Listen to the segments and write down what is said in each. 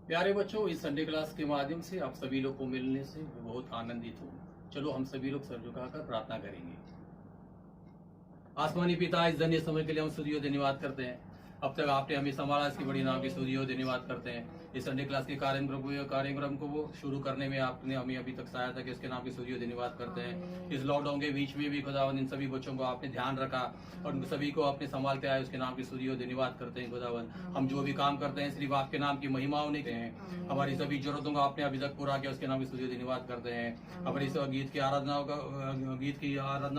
प्यारे बच्चों, इस संडे क्लास के माध्यम से आप सभी लोग को मिलने से मैं बहुत आनंदित हूँ। चलो हम सभी लोग सर झुकाकर प्रार्थना करेंगे। आसमानी पिता, इस धन्य समय के लिए हम स्तुति और धन्यवाद करते हैं। अब तक आपने हमें संभाला, इसकी बड़ी नाम की स्तुति और धन्यवाद करते हैं। इस संडे क्लास के कार्यक्रम को वो शुरू करने में आपने हमें अभी तक सहायता की, इसके नाम की स्तुति और धन्यवाद करते हैं। इस लॉकडाउन के बीच में भी खुदावन इन सभी बच्चों को आपने ध्यान रखा और उन सभी को आपने संभालते आए, उसके नाम की स्तुति और धन्यवाद करते हैं। खुदावन, हम जो भी काम करते हैं सिर्फ आपके नाम की महिमा होने के हैं। हमारी सभी जरूरतों को आपने अभी तक पूरा किया, उसके नाम की स्तुति और धन्यवाद करते हैं। हमारी इस गीत की आराधना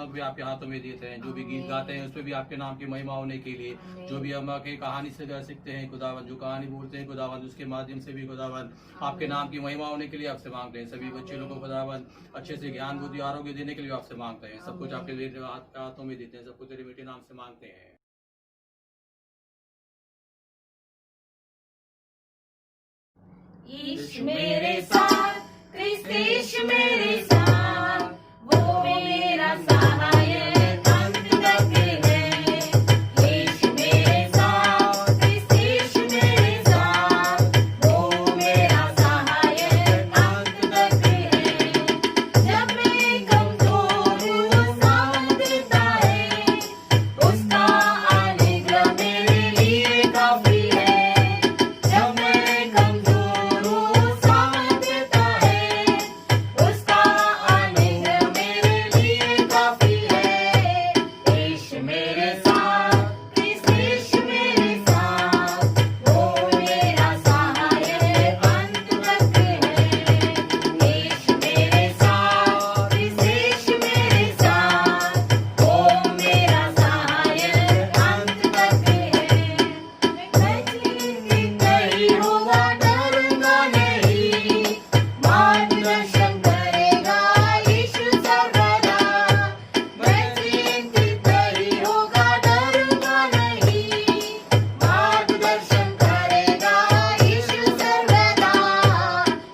को भी आपके हाथों में देते हैं। जो भी गीत गाते हैं उसमें भी आपके नाम की महिमा होने के लिए, जो भी हम आके कहानी से सीखते हैं खुदावन, जो कहानी बोलते हैं खुदावन, उसके माध्यम से भी खुदावन आपके नाम की महिमा होने के लिए आपसे मांगते हैं। सभी बच्चे लोगों को खुदावन अच्छे से ज्ञान बुद्धि आरोग्य देने के लिए आपसे मांगते हैं। सब कुछ आपके हाथों में देते हैं, सब कुछ तेरे बेटे नाम से मांगते हैं। यीशु मेरे साथ, क्रिस्त यीशु मेरे साथ, वो मेरा सहायक अंत तक है। यीशु मेरे साथ, क्रिस्त यीशु मेरे साथ, वो मेरा सहायक अंत तक है। जब मैं कमजोर हूँ साथ देता है, उसका अनुग्रह मेरे लिए काफी है। जब मैं कमजोर हूँ साथ देता है, उसका अनुग्रह मेरे लिए काफी है। यीशु मेरे साथ, क्रिस्त यीशु मेरे साथ, वो मेरा सहायक अंत तक है। यीशु मेरे साथ, क्रिस्त यीशु मेरे साथ, वो मेरा सहायक अंत तक है। मैं चिंतित नहीं होगा, डरूंगा नहीं, मार्गदर्शन करेगा यीशु सर्वदा। मैं चिंतित नहीं होगा, डरूंगा नहीं, मार्गदर्शन करेगा यीशु सर्वदा।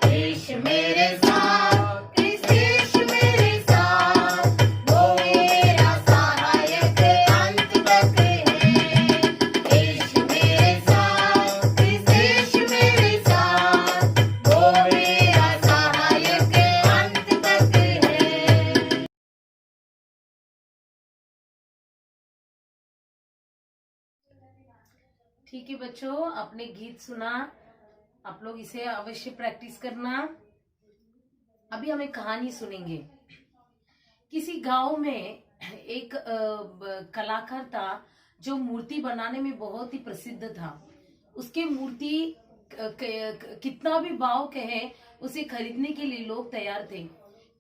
यीशु मेरे साथ, क्रिस्त यीशु मेरे साथ, वो मेरा सहायक अंत तक है। यीशु मेरे साथ, क्रिस्त यीशु मेरे साथ, वो मेरा सहायक अंत तक है। ठीक है बच्चों, आपने गीत सुना, आप लोग इसे अवश्य प्रैक्टिस करना। अभी हम एक कहानी सुनेंगे। किसी गांव में एक कलाकार था जो मूर्ति बनाने में बहुत ही प्रसिद्ध था। उसके मूर्ति कितना भी भाव कहे, उसे खरीदने के लिए लोग तैयार थे,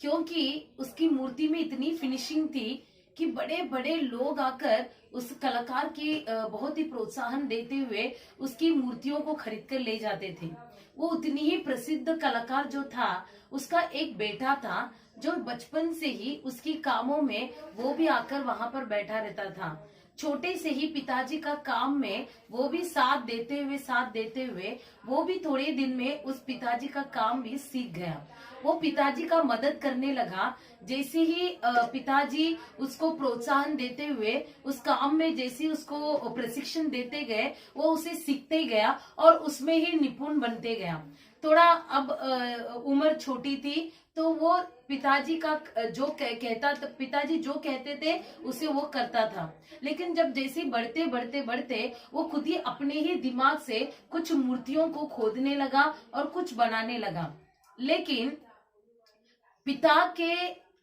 क्योंकि उसकी मूर्ति में इतनी फिनिशिंग थी कि बड़े बड़े लोग आकर उस कलाकार की बहुत ही प्रोत्साहन देते हुए उसकी मूर्तियों को खरीद कर ले जाते थे। वो उतनी ही प्रसिद्ध कलाकार जो था, उसका एक बेटा था जो बचपन से ही उसकी कामों में वो भी आकर वहां पर बैठा रहता था। छोटे से ही पिताजी का काम में वो भी साथ देते हुए वो भी थोड़े दिन में उस पिताजी का काम भी सीख गया। वो पिताजी का मदद करने लगा। जैसे ही पिताजी उसको प्रोत्साहन देते हुए उस काम में जैसे उसको प्रशिक्षण देते गए, वो उसे सीखते गया और उसमें ही निपुण बनते गया। थोड़ा अब उम्र छोटी थी, तो वो पिताजी का पिताजी जो कहते थे उसे वो करता था। लेकिन जब जैसे बढ़ते वो खुद ही अपने ही दिमाग से कुछ मूर्तियों को खोदने लगा और कुछ बनाने लगा। लेकिन पिता के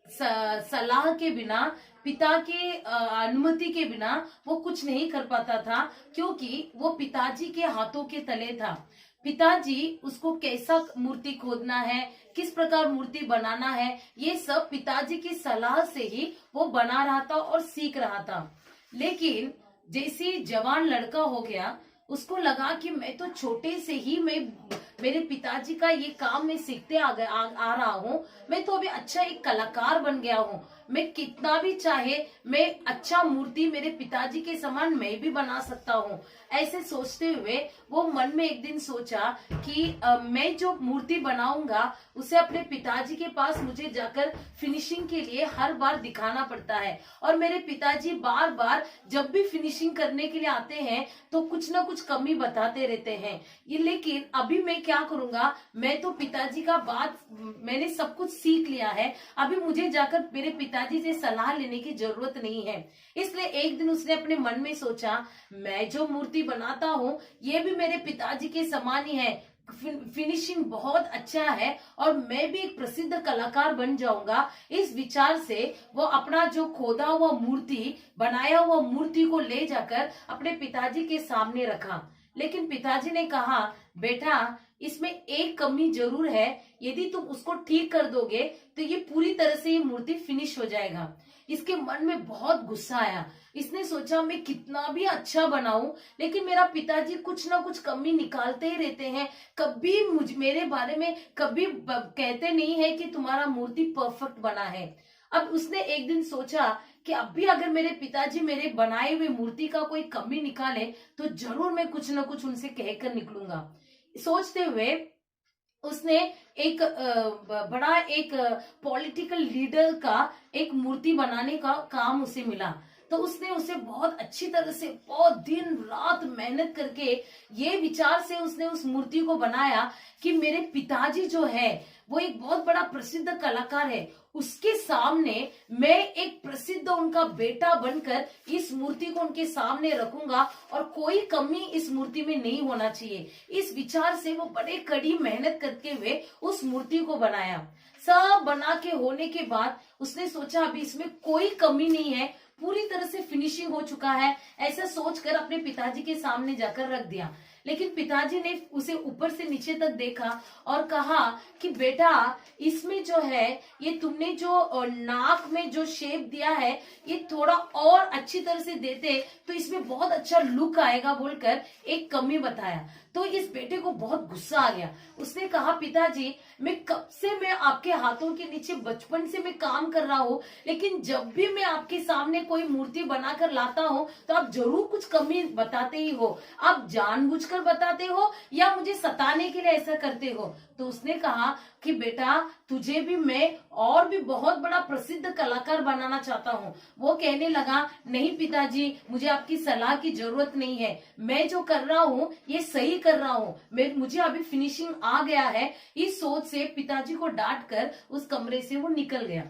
सलाह के बिना, पिता के अनुमति के बिना वो कुछ नहीं कर पाता था, क्योंकि वो पिताजी के हाथों के तले था। पिताजी उसको कैसा मूर्ति खोदना है, किस प्रकार मूर्ति बनाना है, ये सब पिताजी की सलाह से ही वो बना रहा था और सीख रहा था। लेकिन जैसे जवान लड़का हो गया, उसको लगा कि मैं तो छोटे से ही मेरे पिताजी का ये काम मैं सीखते आ रहा हूँ। मैं तो अभी अच्छा एक कलाकार बन गया हूँ। मैं कितना भी चाहे मैं अच्छा मूर्ति मेरे पिताजी के समान मैं भी बना सकता हूँ। ऐसे सोचते हुए वो मन में एक दिन सोचा कि मैं जो मूर्ति बनाऊंगा उसे अपने पिताजी के पास मुझे जाकर फिनिशिंग के लिए हर बार दिखाना पड़ता है, और मेरे पिताजी बार बार जब भी फिनिशिंग करने के लिए आते हैं तो कुछ ना कुछ कमी बताते रहते हैं। ये लेकिन अभी मैं क्या करूंगा, मैं तो पिताजी का बात मैंने सब कुछ सीख लिया है, अभी मुझे जाकर मेरे पिताजी से सलाह लेने की जरूरत नहीं है। इसलिए एक दिन उसने अपने मन में सोचा, मैं जो मूर्ति बनाता हूँ ये भी मेरे पिताजी के समान ही है, फिनिशिंग बहुत अच्छा है और मैं भी एक प्रसिद्ध कलाकार बन जाऊंगा। इस विचार से वो अपना जो खोदा हुआ मूर्ति, बनाया हुआ मूर्ति को ले जाकर अपने पिताजी के सामने रखा। लेकिन पिताजी ने कहा, बेटा इसमें एक कमी जरूर है, यदि तुम उसको ठीक कर दोगे तो ये पूरी तरह से ये मूर्ति फिनिश हो जाएगा। इसके मन में बहुत गुस्सा आया। इसने सोचा मैं कितना भी अच्छा बनाऊं लेकिन मेरा पिताजी कुछ ना कुछ कमी निकालते ही रहते हैं, कभी मेरे बारे में कभी कहते नहीं है कि तुम्हारा मूर्ति परफेक्ट बना है। अब उसने एक दिन सोचा कि अब भी अगर मेरे पिताजी मेरे बनाए हुए मूर्ति का कोई कमी निकाले तो जरूर मैं कुछ ना कुछ उनसे कहकर निकलूंगा। सोचते हुए उसने एक बड़ा एक पॉलिटिकल लीडर का एक मूर्ति बनाने का काम उसे मिला। तो उसने उसे बहुत अच्छी तरह से बहुत दिन रात मेहनत करके ये विचार से उसने उस मूर्ति को बनाया कि मेरे पिताजी जो है वो एक बहुत बड़ा प्रसिद्ध कलाकार है, उसके सामने मैं एक प्रसिद्ध उनका बेटा बनकर इस मूर्ति को उनके सामने रखूंगा और कोई कमी इस मूर्ति में नहीं होना चाहिए। इस विचार से वो बड़े कड़ी मेहनत करते हुए उस मूर्ति को बनाया। सब बना के होने के बाद उसने सोचा अभी इसमें कोई कमी नहीं है, पूरी तरह से फिनिशिंग हो चुका है, ऐसा सोचकर अपने पिताजी के सामने जाकर रख दिया। लेकिन पिताजी ने उसे ऊपर से नीचे तक देखा और कहा कि बेटा इसमें जो है ये तुमने जो नाक में जो शेप दिया है ये थोड़ा और अच्छी तरह से देते तो इसमें बहुत अच्छा लुक आएगा बोलकर एक कमी बताया। तो इस बेटे को बहुत गुस्सा आ गया। उसने कहा, पिताजी मैं कब से मैं आपके हाथों के नीचे बचपन से मैं काम कर रहा हूँ, लेकिन जब भी मैं आपके सामने कोई मूर्ति बनाकर लाता हूँ तो आप जरूर कुछ कमी बताते ही हो, आप जानबूझकर बताते हो या मुझे सताने के लिए ऐसा करते हो। तो उसने कहा कि बेटा तुझे भी मैं और भी बहुत बड़ा प्रसिद्ध कलाकार बनाना चाहता हूँ। वो कहने लगा, नहीं पिताजी मुझे आपकी सलाह की जरूरत नहीं है, मैं जो कर रहा हूँ ये सही कर रहा हूँ, मुझे अभी फिनिशिंग आ गया है। इस सोच से पिताजी को डांट कर उस कमरे से वो निकल गया।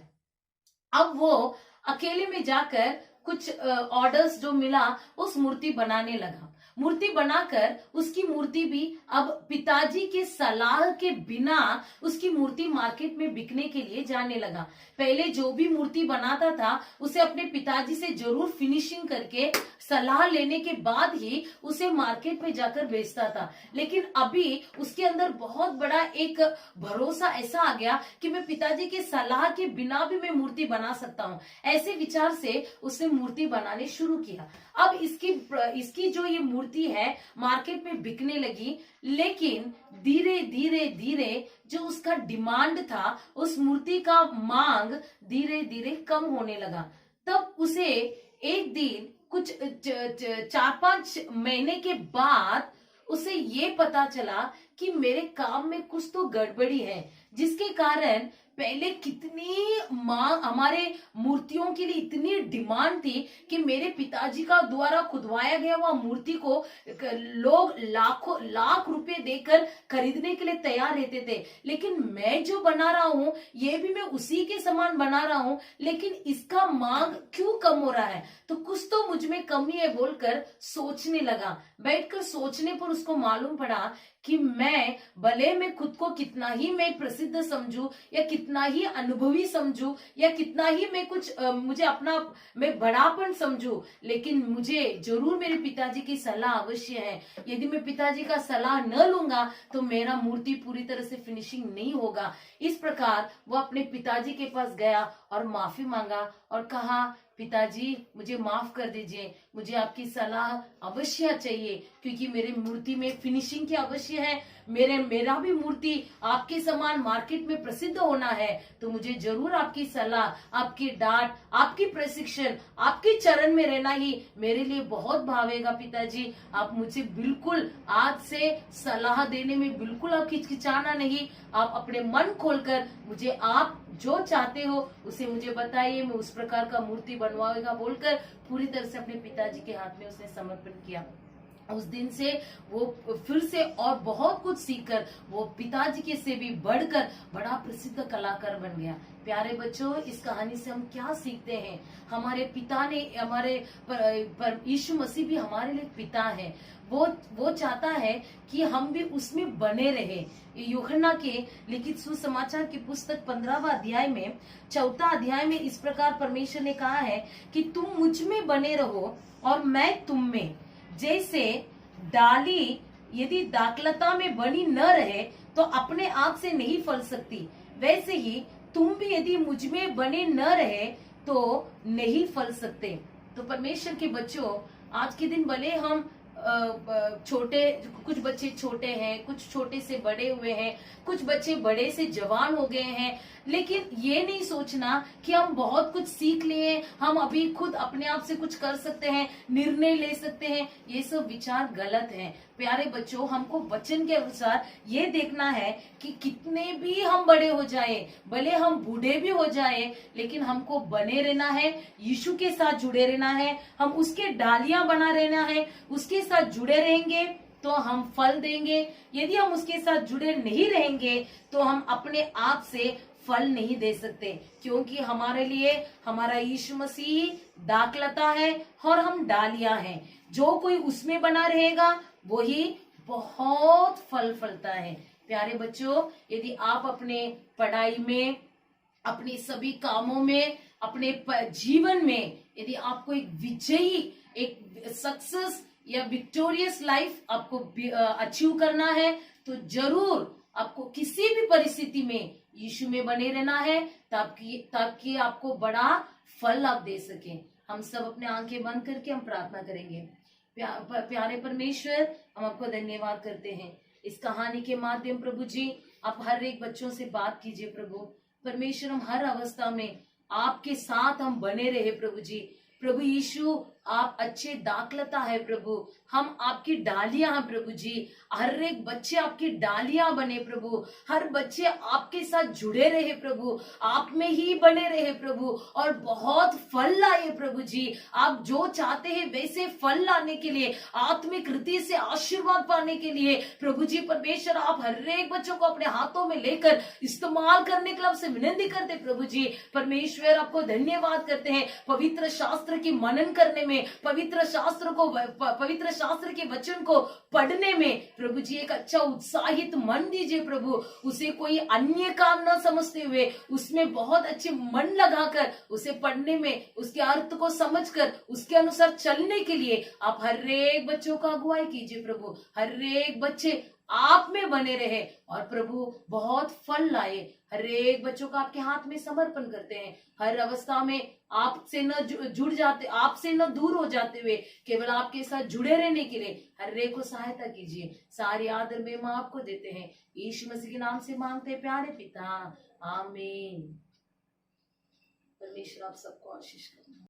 अब वो अकेले में जाकर कुछ ऑर्डर्स जो मिला उस मूर्ति बनाने लगा। मूर्ति बनाकर उसकी मूर्ति भी अब पिताजी के सलाह के बिना उसकी मूर्ति मार्केट में बिकने के लिए जाने लगा। पहले जो भी मूर्ति बनाता था उसे अपने पिताजी से जरूर फिनिशिंग करके सलाह लेने के बाद ही उसे मार्केट में जाकर बेचता था। लेकिन अभी उसके अंदर बहुत बड़ा एक भरोसा ऐसा आ गया कि मैं पिताजी के सलाह के बिना भी मैं मूर्ति बना सकता हूँ। ऐसे विचार से उसने मूर्ति बनाने शुरू किया। अब इसकी जो ये मूर्ति है मार्केट में बिकने लगी, लेकिन धीरे धीरे धीरे जो उसका डिमांड था, उस मूर्ति का मांग धीरे धीरे कम होने लगा। तब उसे एक दिन कुछ 4-5 महीने के बाद उसे ये पता चला कि मेरे काम में कुछ तो गड़बड़ी है, जिसके कारण पहले कितनी हमारे मूर्तियों के लिए इतनी डिमांड थी कि मेरे पिताजी का द्वारा खुदवाया गया हुआ मूर्ति को लोग लाख रुपए देकर खरीदने के लिए तैयार रहते थे। लेकिन मैं जो बना रहा हूँ ये भी मैं उसी के समान बना रहा हूँ, लेकिन इसका मांग क्यों कम हो रहा है, तो कुछ तो मुझ में कमी है बोलकर सोचने लगा। बैठकर सोचने पर उसको मालूम पड़ा कि मैं खुद को कितना ही मैं प्रसिद्ध समझूं या कितना ही अनुभवी समझूं या कितना ही मैं मुझे अपना मैं बड़ापन समझूं, लेकिन मुझे जरूर मेरे पिताजी की सलाह अवश्य है। यदि मैं पिताजी का सलाह न लूंगा तो मेरा मूर्ति पूरी तरह से फिनिशिंग नहीं होगा। इस प्रकार वो अपने पिताजी के पास गया और माफी मांगा और कहा, पिताजी मुझे माफ कर दीजिए, मुझे आपकी सलाह अवश्य चाहिए, क्योंकि मेरे मूर्ति में फिनिशिंग की अवश्य है, मेरा भी मूर्ति आपके समान मार्केट में प्रसिद्ध होना है, तो मुझे जरूर आपकी सलाह, आपकी डांट, आपकी प्रशिक्षण, आपके चरण में रहना ही मेरे लिए बहुत भावेगा पिताजी। आप मुझे बिल्कुल आज से सलाह देने में बिल्कुल आप हिचकिचाना नहीं, आप अपने मन खोलकर मुझे आप जो चाहते हो उसे मुझे बताइए, मैं उस प्रकार का मूर्ति बनवाएगा बोलकर पूरी तरह से अपने पिताजी के हाथ में उसने समर्पण किया। उस दिन से वो फिर से और बहुत कुछ सीखकर वो पिताजी के से भी बढ़कर बड़ा प्रसिद्ध कलाकार बन गया। प्यारे बच्चों, इस कहानी से हम क्या सीखते हैं? हमारे पिता ने, हमारे पर यीशु मसीह भी हमारे लिए पिता है। वो चाहता है कि हम भी उसमें बने रहे। यूहन्ना के लिखित सुसमाचार की पुस्तक 15वां अध्याय में 4था अध्याय में इस प्रकार परमेश्वर ने कहा है कि तुम मुझ में बने रहो और मैं तुम में। जैसे डाली यदि दाखलता में बनी न रहे तो अपने आप से नहीं फल सकती, वैसे ही तुम भी यदि मुझ में बने न रहे तो नहीं फल सकते। तो परमेश्वर के बच्चों, आज के दिन भले हम छोटे, कुछ बच्चे छोटे हैं, कुछ छोटे से बड़े हुए हैं, कुछ बच्चे बड़े से जवान हो गए हैं, लेकिन ये नहीं सोचना कि हम बहुत कुछ सीख लिए, हम अभी खुद अपने आप से कुछ कर सकते हैं, निर्णय ले सकते हैं। ये सब विचार गलत है। प्यारे बच्चों, हमको वचन के अनुसार ये देखना है कि कितने भी हम बड़े हो जाए, भले हम बूढ़े भी हो जाए, लेकिन हमको बने रहना है, यीशु के साथ जुड़े रहना है, हम उसके डालियां बना रहना है। उसके साथ जुड़े रहेंगे तो हम फल देंगे। यदि हम उसके साथ जुड़े नहीं रहेंगे तो हम अपने आप से फल नहीं दे सकते, क्योंकि हमारे लिए हमारा यीशु मसीह दाखलता है और हम डालियां हैं। जो कोई उसमें बना रहेगा वही बहुत फल फलता है। प्यारे बच्चों, यदि आप अपने पढ़ाई में, अपने सभी कामों में, अपने जीवन में यदि आपको एक विजयी, एक सक्सेस या विक्टोरियस लाइफ आपको अचीव करना है, तो जरूर आपको किसी भी परिस्थिति में यीशु में बने रहना है, ताकि आपको बड़ा फल आप दे सके। हम सब अपने आंखें बंद करके हम प्रार्थना करेंगे। प्यारे परमेश्वर, हम आपको धन्यवाद करते हैं इस कहानी के माध्यम। प्रभु जी, आप हर एक बच्चों से बात कीजिए प्रभु परमेश्वर। हम हर अवस्था में आपके साथ हम बने रहे प्रभु जी। प्रभु यीशु, आप अच्छे दाखलता है प्रभु, हम आपकी डालियां हैं प्रभु जी। हर एक बच्चे आपकी डालियां बने प्रभु, हर बच्चे आपके साथ जुड़े रहे प्रभु, आप में ही बने रहे प्रभु, और बहुत फल लाए प्रभु जी। आप जो चाहते हैं वैसे फल लाने के लिए, आत्मिक रीति से आशीर्वाद पाने के लिए प्रभु जी परमेश्वर, आप हर एक बच्चों को अपने हाथों में लेकर इस्तेमाल करने के लिए आपसे विनती करते प्रभु जी परमेश्वर। आपको धन्यवाद करते हैं पवित्र शास्त्र की मनन करने में, पवित्र शास्त्र के वचन को पढ़ने में प्रभु जी एक अच्छा उत्साहित मन दीजिए प्रभु। उसे कोई अन्य काम न समझते हुए उसमें बहुत अच्छे मन लगाकर उसे पढ़ने में, उसके अर्थ को समझकर उसके अनुसार चलने के लिए आप हर एक बच्चों का अगुवाई कीजिए प्रभु। हर एक बच्चे आप में बने रहे और प्रभु बहुत फल लाए। हर एक बच्चों का आपके हाथ में समर्पण करते हैं। हर अवस्था में आपसे न जुड़ जाते, आपसे न दूर हो जाते हुए केवल आपके साथ जुड़े रहने के लिए हर एक को सहायता कीजिए। सारी आदर में मां आपको देते हैं, यीशु मसीह के नाम से मांगते हैं प्यारे पिता, आमीन। परमेश्वर आप सबको आशीष करें।